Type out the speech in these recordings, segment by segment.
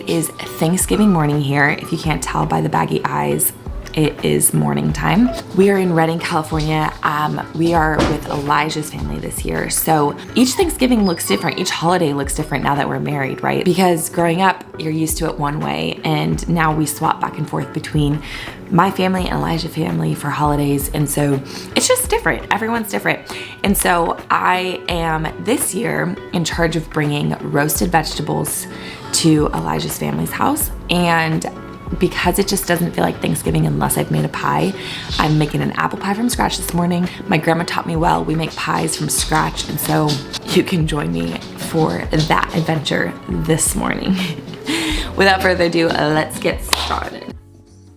It is Thanksgiving morning here. If you can't tell by the baggy eyes, it is morning time. We are in Redding, California. We are with Elijah's family this year. So each Thanksgiving looks different. Each holiday looks different now that we're married, right? Because growing up, you're used to it one way, and now we swap back and forth between my family and Elijah's family for holidays. And so it's just different. Everyone's different. And so I am this year in charge of bringing roasted vegetables to Elijah's family's house. And because it just doesn't feel like Thanksgiving unless I've made a pie, I'm making an apple pie from scratch this morning. My grandma taught me well, we make pies from scratch, and so you can join me for that adventure this morning. Without further ado, let's get started.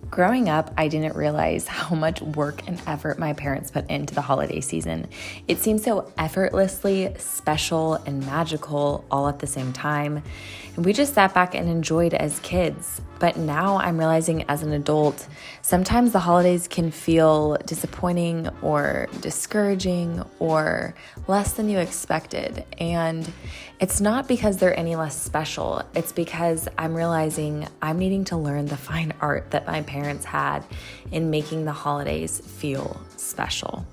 Growing up, I didn't realize how much work and effort my parents put into the holiday season. It seemed so effortlessly special and magical all at the same time. And we just sat back and enjoyed as kids. But now I'm realizing as an adult, sometimes the holidays can feel disappointing or discouraging or less than you expected. And it's not because they're any less special. It's because I'm realizing I'm needing to learn the fine art that my parents had in making the holidays feel special.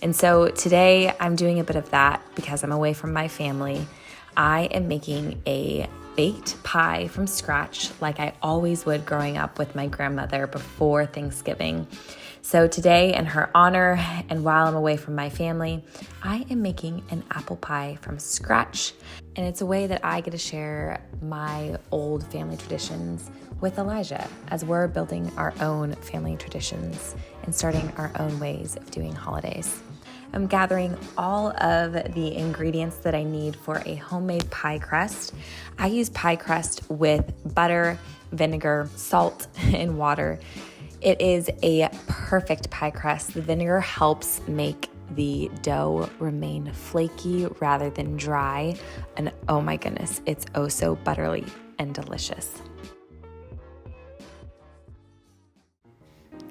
And so today I'm doing a bit of that because I'm away from my family. I am making a baked pie from scratch like I always would growing up with my grandmother before Thanksgiving. So today, in her honor, and while I'm away from my family, I am making an apple pie from scratch. And it's a way that I get to share my old family traditions with Elijah as we're building our own family traditions and starting our own ways of doing holidays. I'm gathering all of the ingredients that I need for a homemade pie crust. I use pie crust with butter, vinegar, salt, and water. It is a perfect pie crust. The vinegar helps make the dough remain flaky rather than dry. And oh my goodness, it's oh so buttery and delicious.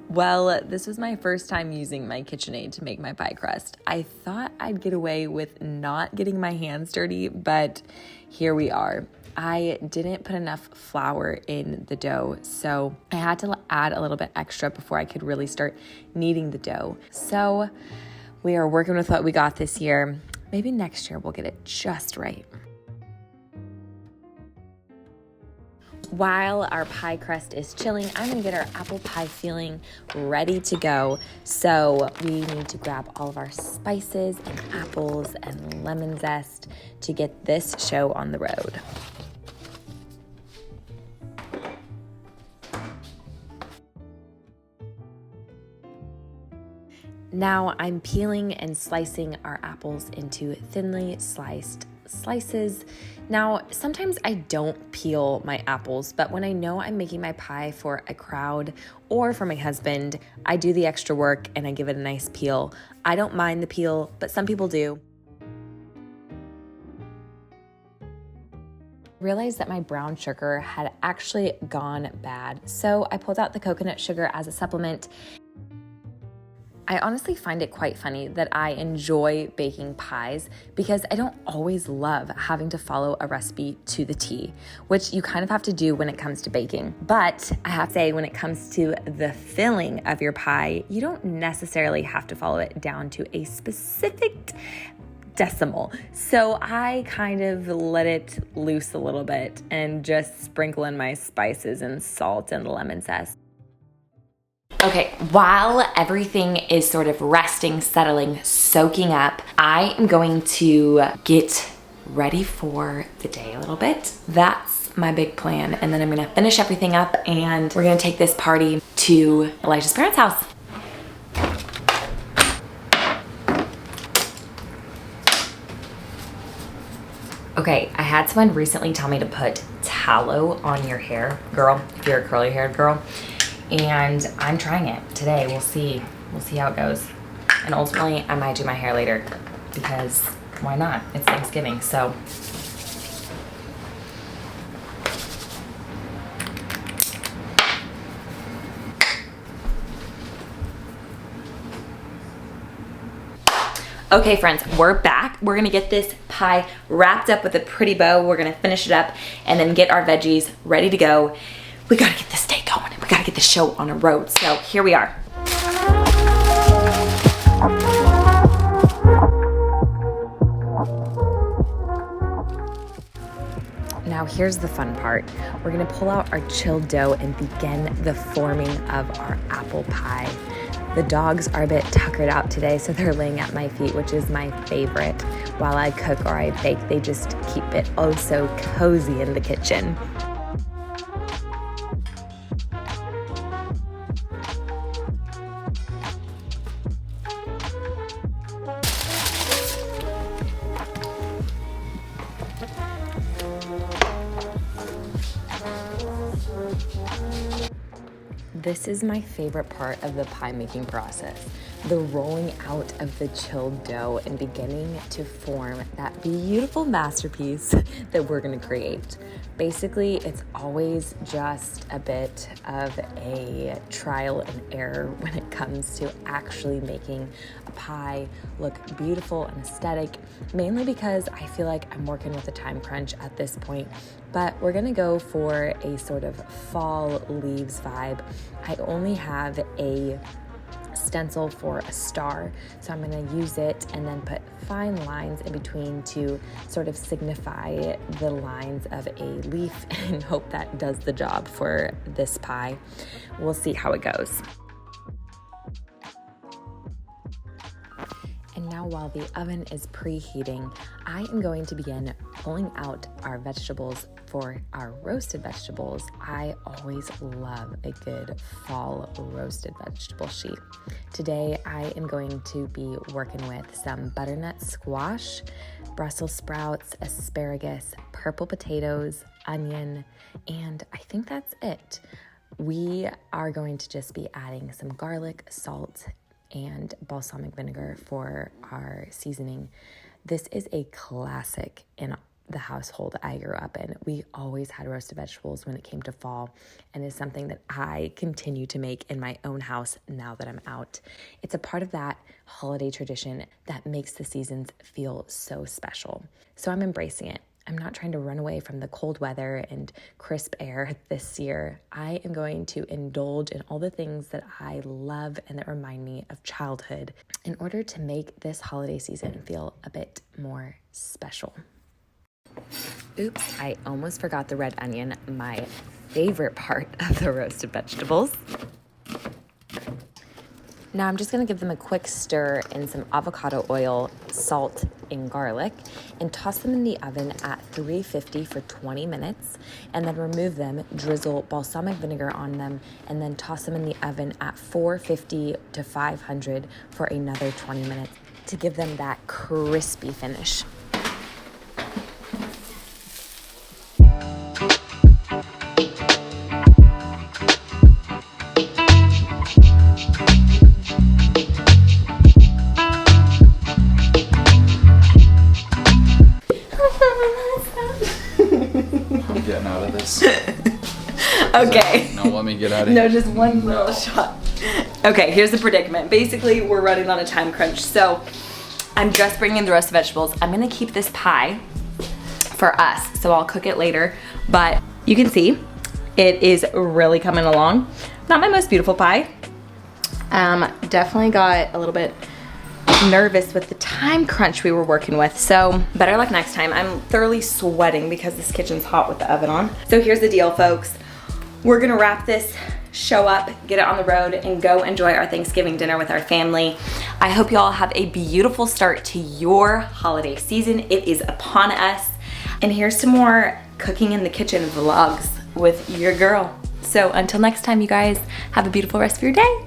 Well, this was my first time using my KitchenAid to make my pie crust. I thought I'd get away with not getting my hands dirty, but here we are. I didn't put enough flour in the dough, so I had to add a little bit extra before I could really start kneading the dough. So we are working with what we got this year. Maybe next year we'll get it just right. While our pie crust is chilling, I'm gonna get our apple pie filling ready to go. So we need to grab all of our spices and apples and lemon zest to get this show on the road. Now I'm peeling and slicing our apples into thinly sliced slices. Now, sometimes I don't peel my apples, but when I know I'm making my pie for a crowd or for my husband, I do the extra work and I give it a nice peel. I don't mind the peel, but some people do. Realized that my brown sugar had actually gone bad, so I pulled out the coconut sugar as a supplement. I honestly find it quite funny that I enjoy baking pies because I don't always love having to follow a recipe to the T, which you kind of have to do when it comes to baking. But I have to say, when it comes to the filling of your pie, you don't necessarily have to follow it down to a specific decimal. So I kind of let it loose a little bit and just sprinkle in my spices and salt and lemon zest. Okay, while everything is sort of resting, settling, soaking up, I am going to get ready for the day a little bit. That's my big plan. And then I'm gonna finish everything up and we're gonna take this party to Elijah's parents' house. Okay, I had someone recently tell me to put tallow on your hair, girl, if you're a curly haired girl. And I'm trying it today. We'll see how it goes. And ultimately, I might do my hair later because why not? It's Thanksgiving, so. Okay friends, we're back. We're gonna get this pie wrapped up with a pretty bow. We're gonna finish it up and then get our veggies ready to go. We gotta get this day going. We gotta get the show on a road. So here we are. Now here's the fun part. We're gonna pull out our chilled dough and begin the forming of our apple pie. The dogs are a bit tuckered out today, so they're laying at my feet, which is my favorite. While I cook or I bake, they just keep it oh so cozy in the kitchen. This is my favorite part of the pie making process, the rolling out of the chilled dough and beginning to form that beautiful masterpiece that we're gonna create. Basically, it's always just a bit of a trial and error when it comes to actually making a pie look beautiful and aesthetic, mainly because I feel like I'm working with a time crunch at this point. But we're gonna go for a sort of fall leaves vibe. I only have a stencil for a star, so I'm gonna use it and then put fine lines in between to sort of signify the lines of a leaf and hope that does the job for this pie. We'll see how it goes. And now while the oven is preheating, I am going to begin pulling out our vegetables for our roasted vegetables. I always love a good fall roasted vegetable sheet. Today, I am going to be working with some butternut squash, Brussels sprouts, asparagus, purple potatoes, onion, and I think that's it. We are going to just be adding some garlic, salt, and balsamic vinegar for our seasoning. This is a classic in the household I grew up in. We always had roasted vegetables when it came to fall, and is something that I continue to make in my own house now that I'm out. It's a part of that holiday tradition that makes the seasons feel so special. So I'm embracing it. I'm not trying to run away from the cold weather and crisp air this year. I am going to indulge in all the things that I love and that remind me of childhood in order to make this holiday season feel a bit more special. Oops, I almost forgot the red onion, my favorite part of the roasted vegetables. Now I'm just gonna give them a quick stir in some avocado oil, salt, and garlic, and toss them in the oven at 350 for 20 minutes, and then remove them, drizzle balsamic vinegar on them, and then toss them in the oven at 450 to 500 for another 20 minutes to give them that crispy finish. Getting out of this. Okay. No, let me get out of here. No, just one little shot. Okay, here's the predicament. Basically, we're running on a time crunch, so I'm just bringing the roasted vegetables. I'm gonna keep this pie for us, so I'll cook it later, but you can see it is really coming along. Not my most beautiful pie. Definitely got a little bit nervous with the time crunch we were working with, so better luck next time. I'm thoroughly sweating because this kitchen's hot with the oven on. So here's the deal, folks. We're gonna wrap this show up, get it on the road, and go enjoy our Thanksgiving dinner with our family. I hope you all have a beautiful start to your holiday season. It is upon us. And here's some more cooking in the kitchen vlogs with your girl. So until next time, you guys, have a beautiful rest of your day.